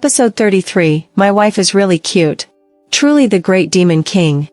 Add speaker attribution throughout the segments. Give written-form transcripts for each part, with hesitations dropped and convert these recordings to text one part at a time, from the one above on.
Speaker 1: Episode 33, My Wife is Really Cute. Truly the Great Demon King.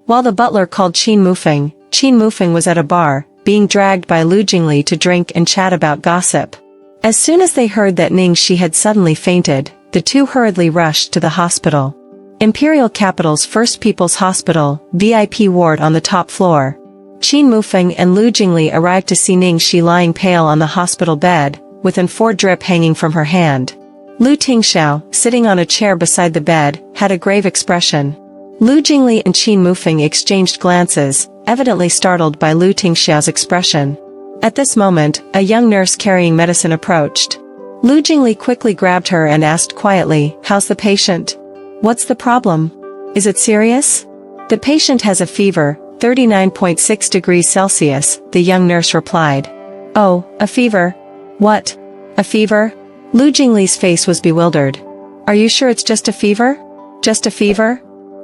Speaker 1: While the butler called Qin Mufeng was at a bar, being dragged by Lu Jingli to drink and chat about gossip. As soon as they heard that Ningxi had suddenly fainted, the two hurriedly rushed to the hospital. Imperial Capital's First People's Hospital, VIP ward on the top floor. Qin Mufeng and Lu Jingli arrived to see Ningxi lying pale on the hospital bed, with an 4 drip hanging from her hand. Lu Tingxiao, sitting on a chair beside the bed, had a grave expression. Lu Jingli and Qin Mufeng exchanged glances, evidently startled by Lu Tingxiao's expression. At this moment, a young nurse carrying medicine approached. Lu Jingli quickly grabbed her and asked quietly, "How's the patient? What's the problem? Is it serious?" "The patient has a fever, 39.6 degrees Celsius, the young nurse replied. "Oh, a fever? What? A fever?" Lu Jingli's face was bewildered. "Are you sure it's just a fever? Just a fever?"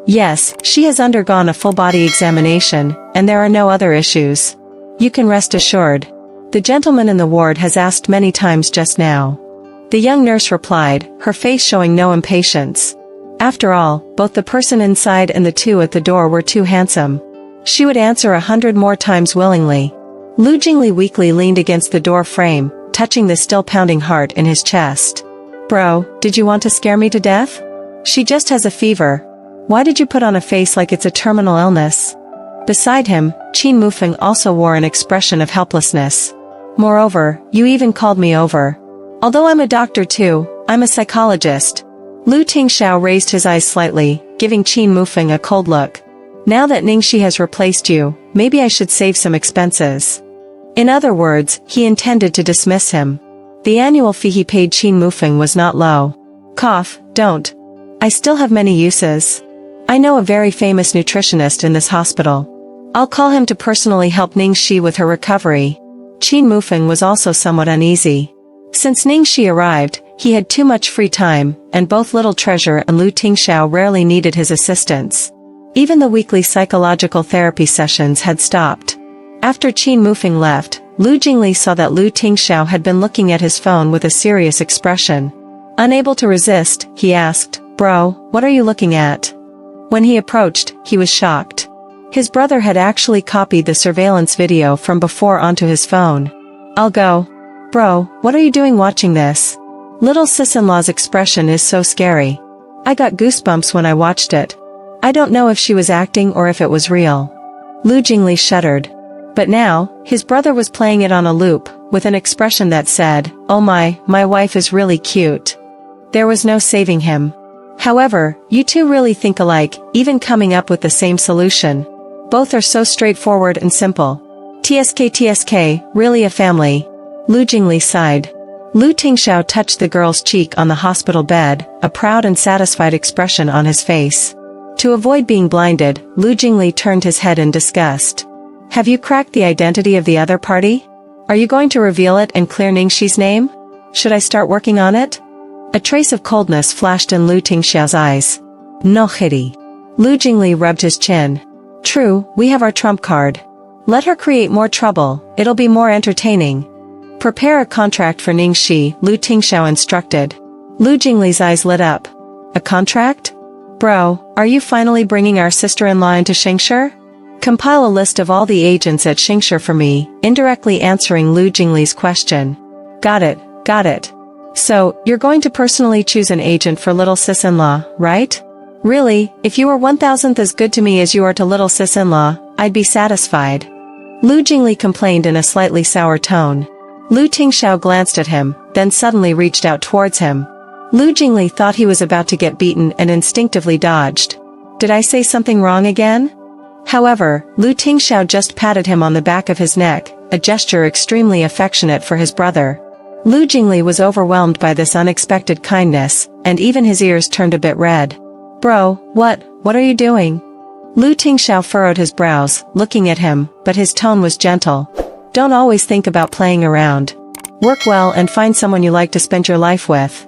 Speaker 1: "Yes, she has undergone a full-body examination, and there are no other issues. You can rest assured. The gentleman in the ward has asked many times just now." The young nurse replied, her face showing no impatience. After all, both the person inside and the two at the door were too handsome. She would answer 100 more times willingly. Lu Jingli weakly leaned against the door frame, touching the still-pounding heart in his chest. "Bro, did you want to scare me to death? She just has a fever. Why did you put on a face like it's a terminal illness?" Beside him, Qin Mufeng also wore an expression of helplessness. "Moreover, you even called me over. Although I'm a doctor too, I'm a psychologist." Lu Tingxiao raised his eyes slightly, giving Qin Mufeng a cold look. "Now that Ningxi has replaced you, maybe I should save some expenses." In other words, he intended to dismiss him. The annual fee he paid Qin Mufeng was not low. "Cough, don't. I still have many uses. I know a very famous nutritionist in this hospital. I'll call him to personally help Ningxi with her recovery." Qin Mufeng was also somewhat uneasy. Since Ningxi arrived, he had too much free time, and both Little Treasure and Lu Tingxiao rarely needed his assistance. Even the weekly psychological therapy sessions had stopped. After Qin Mufeng left, Lu Jingli saw that Lu Tingxiao had been looking at his phone with a serious expression. Unable to resist, he asked, "Bro, what are you looking at?" When he approached, he was shocked. His brother had actually copied the surveillance video from before onto his phone. "I'll go." "Bro, what are you doing watching this? Little sis-in-law's expression is so scary. I got goosebumps when I watched it. I don't know if she was acting or if it was real." Lu Jingli shuddered. But now, his brother was playing it on a loop, with an expression that said, "Oh my wife is really cute." There was no saving him. "However, you two really think alike, even coming up with the same solution. Both are so straightforward and simple. TSK, really a family." Lu Jingli sighed. Lu Tingxiao touched the girl's cheek on the hospital bed, a proud and satisfied expression on his face. To avoid being blinded, Lu Jingli turned his head in disgust. "Have you cracked the identity of the other party? Are you going to reveal it and clear Ningxi's name? Should I start working on it?" A trace of coldness flashed in Lu Tingxiao's eyes. "No hitty." Lu Jingli rubbed his chin. "True, we have our trump card. Let her create more trouble, it'll be more entertaining." "Prepare a contract for Ningxi," Lu Tingxiao instructed. Lu Jingli's eyes lit up. "A contract? Bro, are you finally bringing our sister-in-law into Xingshi? Compile a list of all the agents at Xingshi for me," indirectly answering Lu Jingli's question. Got it. "So, you're going to personally choose an agent for little sis-in-law, right? Really, if you were 1,000th as good to me as you are to little sis-in-law, I'd be satisfied." Lu Jingli complained in a slightly sour tone. Lu Tingxiao glanced at him, then suddenly reached out towards him. Lu Jingli thought he was about to get beaten and instinctively dodged. "Did I say something wrong again?" However, Lu Tingxiao just patted him on the back of his neck, a gesture extremely affectionate for his brother. Lu Jingli was overwhelmed by this unexpected kindness, and even his ears turned a bit red. "Bro, what are you doing?" Lu Tingxiao furrowed his brows, looking at him, but his tone was gentle. "Don't always think about playing around. Work well and find someone you like to spend your life with."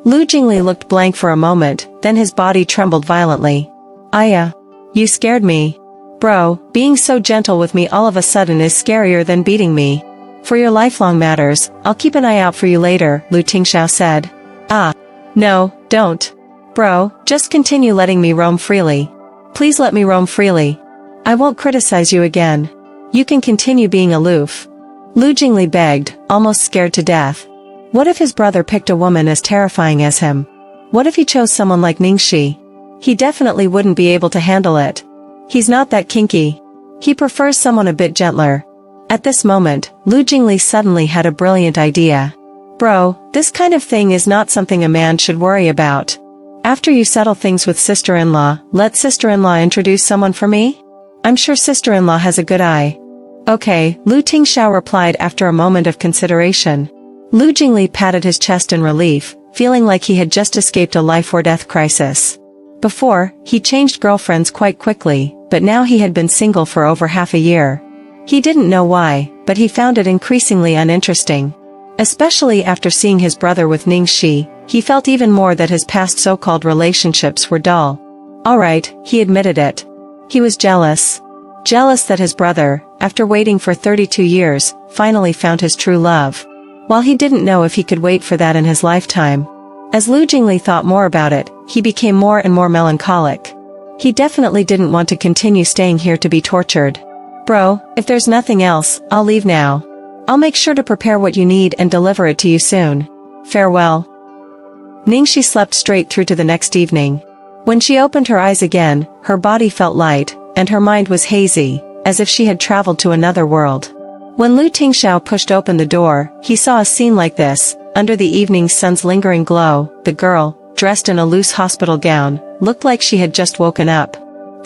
Speaker 1: Lu Jingli looked blank for a moment, then his body trembled violently. "Aya. You scared me. Bro, being so gentle with me all of a sudden is scarier than beating me. For your lifelong matters, I'll keep an eye out for you later," Lu Tingxiao said. "Ah. No, don't. Bro, just continue letting me roam freely. Please let me roam freely. I won't criticize you again. You can continue being aloof. Lu Jingli begged, almost scared to death. What if his brother picked a woman as terrifying as him? What if he chose someone like Ningxi? He definitely wouldn't be able to handle it. He's not that kinky. He prefers someone a bit gentler. At this moment, Lu Jingli suddenly had a brilliant idea. Bro, this kind of thing is not something a man should worry about. After you settle things with sister-in-law, let sister-in-law introduce someone for me? I'm sure sister-in-law has a good eye. Okay, Lu Tingxiao replied after a moment of consideration. Lu Jingli patted his chest in relief, feeling like he had just escaped a life-or-death crisis. Before, he changed girlfriends quite quickly, but now he had been single for over half a year. He didn't know why, but he found it increasingly uninteresting. Especially after seeing his brother with Ningxi, he felt even more that his past so-called relationships were dull. Alright, he admitted it. He was jealous. Jealous that his brother, after waiting for 32 years, finally found his true love. While he didn't know if he could wait for that in his lifetime. As Lu Jingli thought more about it, he became more and more melancholic. He definitely didn't want to continue staying here to be tortured. Bro, if there's nothing else, I'll leave now. I'll make sure to prepare what you need and deliver it to you soon. Farewell. Ningxi slept straight through to the next evening. When she opened her eyes again, her body felt light, and her mind was hazy, as if she had traveled to another world. When Lu Tingxiao pushed open the door, he saw a scene like this. Under the evening sun's lingering glow, the girl, dressed in a loose hospital gown, looked like she had just woken up.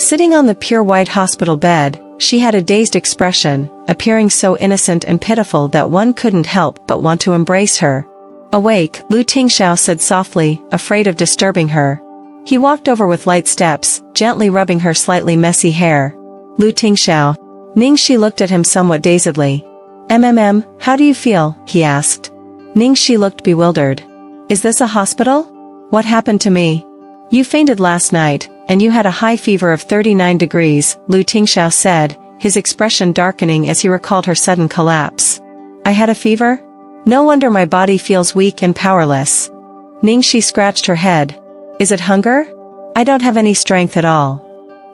Speaker 1: Sitting on the pure white hospital bed, she had a dazed expression, appearing so innocent and pitiful that one couldn't help but want to embrace her. Awake, Lu Tingxiao said softly, afraid of disturbing her. He walked over with light steps, gently rubbing her slightly messy hair. Lu Tingxiao. Ningxi looked at him somewhat dazedly. How do you feel? He asked. Ningxi looked bewildered. Is this a hospital? What happened to me? You fainted last night, and you had a high fever of 39 degrees, Lu Tingxiao said, his expression darkening as he recalled her sudden collapse. I had a fever? No wonder my body feels weak and powerless. Ningxi scratched her head. Is it hunger? I don't have any strength at all.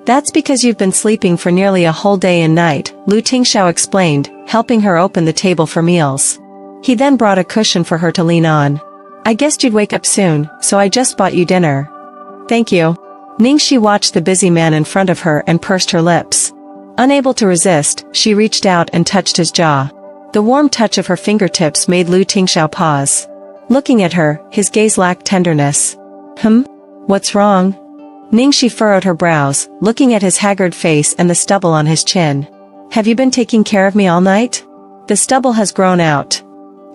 Speaker 1: That's because you've been sleeping for nearly a whole day and night, Lu Tingxiao explained, helping her open the table for meals. He then brought a cushion for her to lean on. I guessed you'd wake up soon, so I just bought you dinner. Thank you. Ningxi watched the busy man in front of her and pursed her lips. Unable to resist, she reached out and touched his jaw. The warm touch of her fingertips made Lu Tingxiao pause. Looking at her, his gaze lacked tenderness. What's wrong? Ningxi furrowed her brows, looking at his haggard face and the stubble on his chin. Have you been taking care of me all night? The stubble has grown out.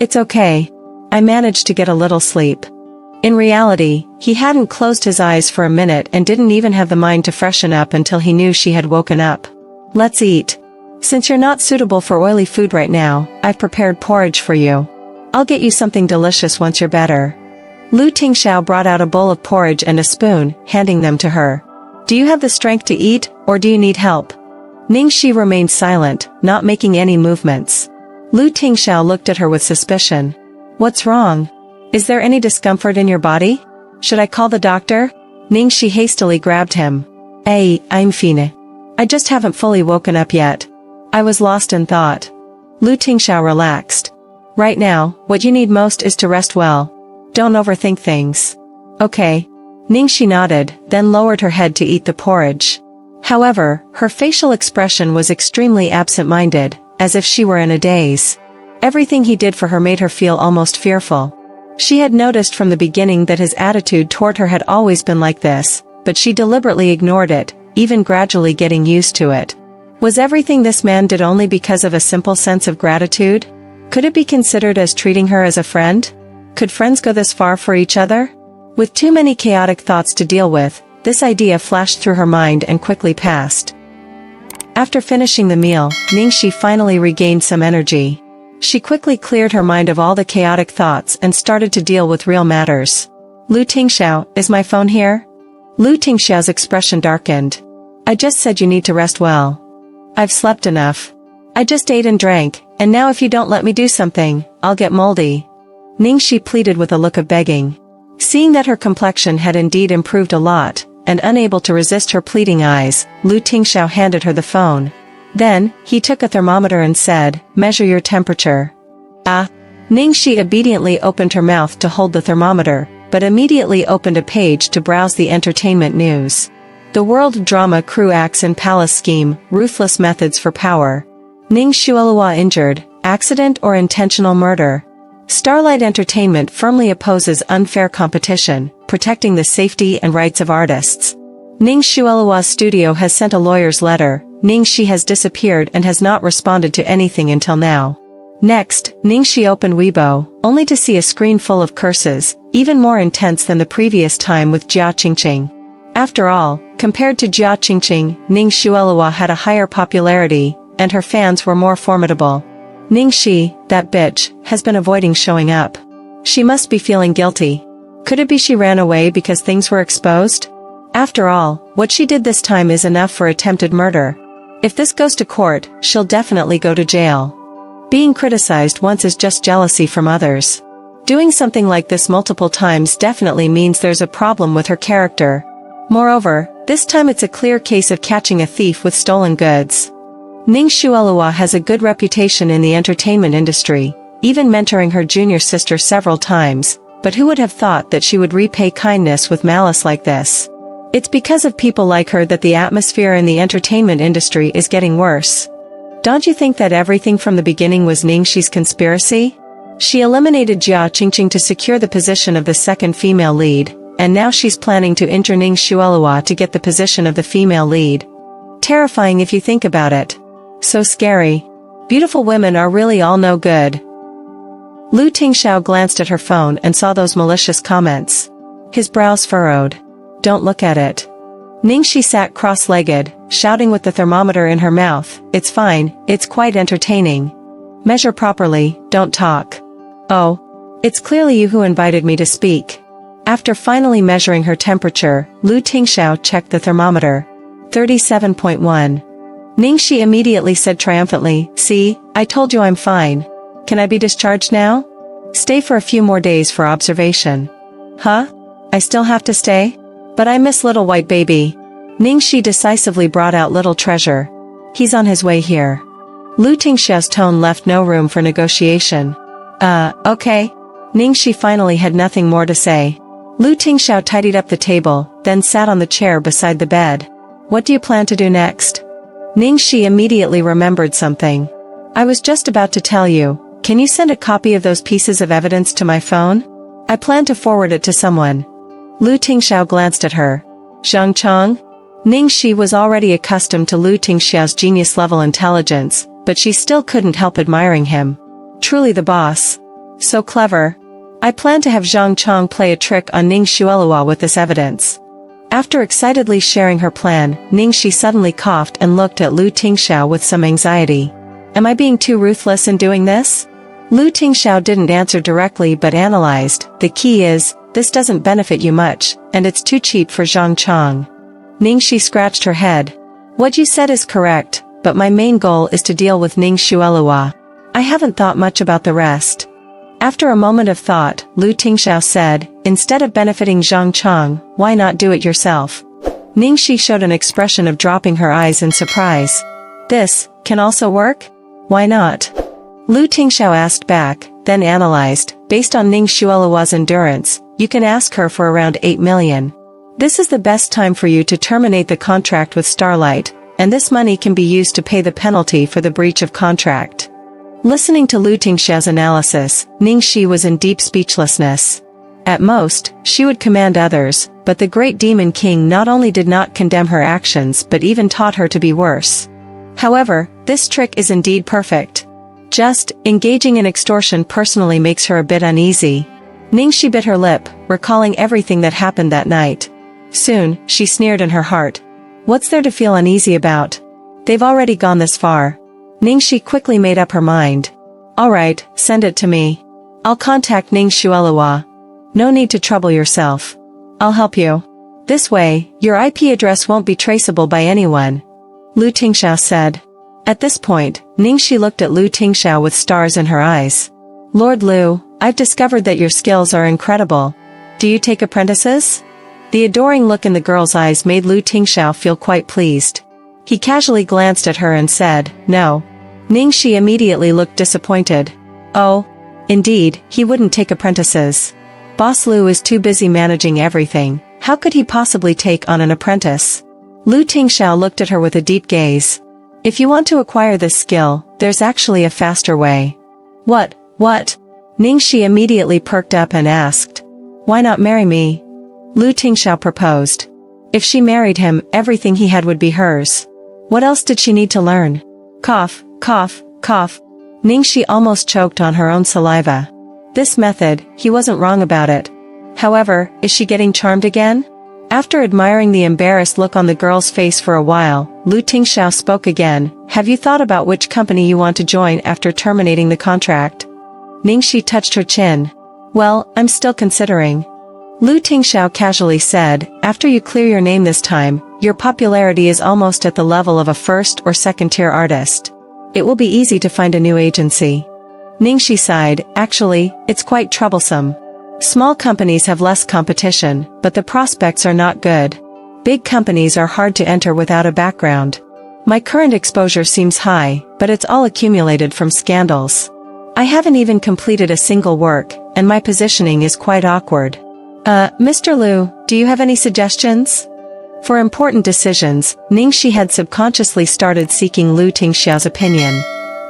Speaker 1: It's okay. I managed to get a little sleep. In reality, he hadn't closed his eyes for a minute and didn't even have the mind to freshen up until he knew she had woken up. Let's eat. Since you're not suitable for oily food right now, I've prepared porridge for you. I'll get you something delicious once you're better. Lu Tingxiao brought out a bowl of porridge and a spoon, handing them to her. Do you have the strength to eat, or do you need help? Ningxi remained silent, not making any movements. Lu Tingxiao looked at her with suspicion. What's wrong? Is there any discomfort in your body? Should I call the doctor? Ningxi hastily grabbed him. I'm fine. I just haven't fully woken up yet. I was lost in thought. Lu Tingxiao relaxed. Right now, what you need most is to rest well. Don't overthink things. Okay. Ningxi nodded, then lowered her head to eat the porridge. However, her facial expression was extremely absent-minded, as if she were in a daze. Everything he did for her made her feel almost fearful. She had noticed from the beginning that his attitude toward her had always been like this, but she deliberately ignored it, even gradually getting used to it. Was everything this man did only because of a simple sense of gratitude? Could it be considered as treating her as a friend? Could friends go this far for each other? With too many chaotic thoughts to deal with, this idea flashed through her mind and quickly passed. After finishing the meal, Ningxi finally regained some energy. She quickly cleared her mind of all the chaotic thoughts and started to deal with real matters. Lu Tingxiao, is my phone here? Lu Tingxiao's expression darkened. I just said you need to rest well. I've slept enough. I just ate and drank, and now if you don't let me do something, I'll get moldy. Ningxi pleaded with a look of begging. Seeing that her complexion had indeed improved a lot, and unable to resist her pleading eyes, Lu Tingxiao handed her the phone. Then, he took a thermometer and said, "Measure your temperature." Ah! Ningxi obediently opened her mouth to hold the thermometer, but immediately opened a page to browse the entertainment news. The world drama crew acts in palace scheme, ruthless methods for power. Ning Xuelua injured, accident or intentional murder. Starlight Entertainment firmly opposes unfair competition, protecting the safety and rights of artists. Ning Xuelua's studio has sent a lawyer's letter. Ningxi has disappeared and has not responded to anything until now. Next, Ningxi opened Weibo, only to see a screen full of curses, even more intense than the previous time with Jia Qingqing. After all, compared to Jia Qingqing, Ning Xuelua had a higher popularity, and her fans were more formidable. Ningxi, that bitch, has been avoiding showing up. She must be feeling guilty. Could it be she ran away because things were exposed? After all, what she did this time is enough for attempted murder. If this goes to court, she'll definitely go to jail. Being criticized once is just jealousy from others. Doing something like this multiple times definitely means there's a problem with her character. Moreover, this time it's a clear case of catching a thief with stolen goods. Ning Xuelua has a good reputation in the entertainment industry, even mentoring her junior sister several times, but who would have thought that she would repay kindness with malice like this? It's because of people like her that the atmosphere in the entertainment industry is getting worse. Don't you think that everything from the beginning was Ningxi's conspiracy? She eliminated Jia Qingqing to secure the position of the second female lead, and now she's planning to injure Ning Xuelua to get the position of the female lead. Terrifying if you think about it. So scary. Beautiful women are really all no good. Lu Tingxiao glanced at her phone and saw those malicious comments. His brows furrowed. Don't look at it. Ningxi sat cross-legged, shouting with the thermometer in her mouth, "It's fine, it's quite entertaining. Measure properly, don't talk." Oh. It's clearly you who invited me to speak. After finally measuring her temperature, Lu Tingxiao checked the thermometer. 37.1. Ningxi immediately said triumphantly, "See, I told you I'm fine. Can I be discharged now? Stay for a few more days for observation." Huh? I still have to stay? But I miss little white baby. Ningxi decisively brought out little treasure. He's on his way here. Lu Tingxiao's tone left no room for negotiation. Okay. Ningxi finally had nothing more to say. Lu Tingxiao tidied up the table, then sat on the chair beside the bed. What do you plan to do next? Ningxi immediately remembered something. I was just about to tell you, can you send a copy of those pieces of evidence to my phone? I plan to forward it to someone. Lu Tingxiao glanced at her. Zhang Chong? Ningxi was already accustomed to Lu Tingxiao's genius-level intelligence, but she still couldn't help admiring him. Truly the boss. So clever. I plan to have Zhang Chong play a trick on Ning Xuelua with this evidence. After excitedly sharing her plan, Ningxi suddenly coughed and looked at Lu Tingxiao with some anxiety. Am I being too ruthless in doing this? Lu Tingxiao didn't answer directly but analyzed, the key is, this doesn't benefit you much, and it's too cheap for Zhang Chong. Ningxi scratched her head. What you said is correct, but my main goal is to deal with Ning Xuelua. I haven't thought much about the rest. After a moment of thought, Lu Tingxiao said, instead of benefiting Zhang Chong, why not do it yourself? Ningxi showed an expression of dropping her eyes in surprise. This can also work? Why not? Lu Tingxiao asked back, then analyzed, based on Ning Xuelua's endurance, you can ask her for around 8 million. This is the best time for you to terminate the contract with Starlight, and this money can be used to pay the penalty for the breach of contract. Listening to Lu Tingxiao's analysis, Ningxi was in deep speechlessness. At most, she would command others, but the great demon king not only did not condemn her actions but even taught her to be worse. However, this trick is indeed perfect. Just, engaging in extortion personally makes her a bit uneasy. Ningxi bit her lip, recalling everything that happened that night. Soon, she sneered in her heart. What's there to feel uneasy about? They've already gone this far. Ningxi quickly made up her mind. Alright, send it to me. I'll contact Ning Xuelua. No need to trouble yourself. I'll help you. This way, your IP address won't be traceable by anyone. Lu Tingxiao said. At this point, Ningxi looked at Lu Tingxiao with stars in her eyes. Lord Lu, I've discovered that your skills are incredible. Do you take apprentices? The adoring look in the girl's eyes made Lu Tingxiao feel quite pleased. He casually glanced at her and said, no. Ningxi immediately looked disappointed. Oh, indeed, he wouldn't take apprentices. Boss Lu is too busy managing everything, how could he possibly take on an apprentice? Lu Tingxiao looked at her with a deep gaze. If you want to acquire this skill, there's actually a faster way. What? Ningxi immediately perked up and asked. Why not marry me? Lu Tingxiao proposed. If she married him, everything he had would be hers. What else did she need to learn? Cough, cough, cough. Ningxi almost choked on her own saliva. This method, he wasn't wrong about it. However, is she getting charmed again? After admiring the embarrassed look on the girl's face for a while, Lu Tingxiao spoke again. Have you thought about which company you want to join after terminating the contract? Ningxi touched her chin. Well, I'm still considering. Lu Tingxiao casually said, after you clear your name this time, your popularity is almost at the level of a first or second tier artist. It will be easy to find a new agency. Ningxi sighed, actually, it's quite troublesome. Small companies have less competition, but the prospects are not good. Big companies are hard to enter without a background. My current exposure seems high, but it's all accumulated from scandals. I haven't even completed a single work, and my positioning is quite awkward. Mr. Lu, do you have any suggestions? For important decisions, Ningxi had subconsciously started seeking Lu Tingxiao's opinion.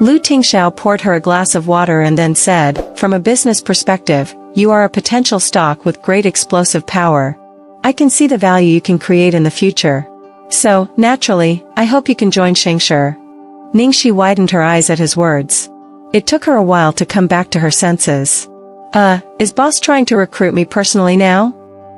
Speaker 1: Lu Tingxiao poured her a glass of water and then said, from a business perspective, you are a potential stock with great explosive power. I can see the value you can create in the future. So, naturally, I hope you can join Shengshi. Ningxi widened her eyes at his words. It took her a while to come back to her senses. Is boss trying to recruit me personally now?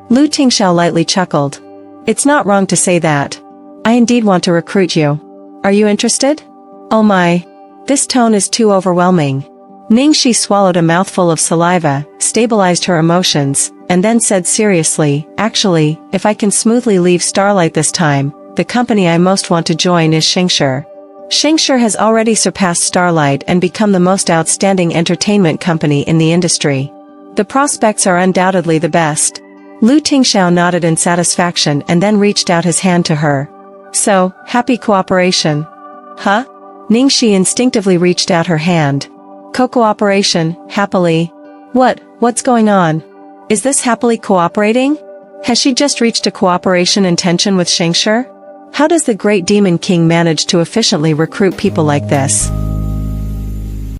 Speaker 1: Lu Tingxiao lightly chuckled. It's not wrong to say that. I indeed want to recruit you. Are you interested? Oh my. This tone is too overwhelming. Ningxi swallowed a mouthful of saliva, stabilized her emotions, and then said seriously, actually, if I can smoothly leave Starlight this time, the company I most want to join is Shengshi. Shengshi has already surpassed Starlight and become the most outstanding entertainment company in the industry. The prospects are undoubtedly the best. Lu Tingxiao nodded in satisfaction and then reached out his hand to her. So, happy cooperation. Huh? Ningxi instinctively reached out her hand. Co-cooperation, happily. What's going on? Is this happily cooperating? Has she just reached a cooperation intention with Shengshi? How does the great demon king manage to efficiently recruit people like this?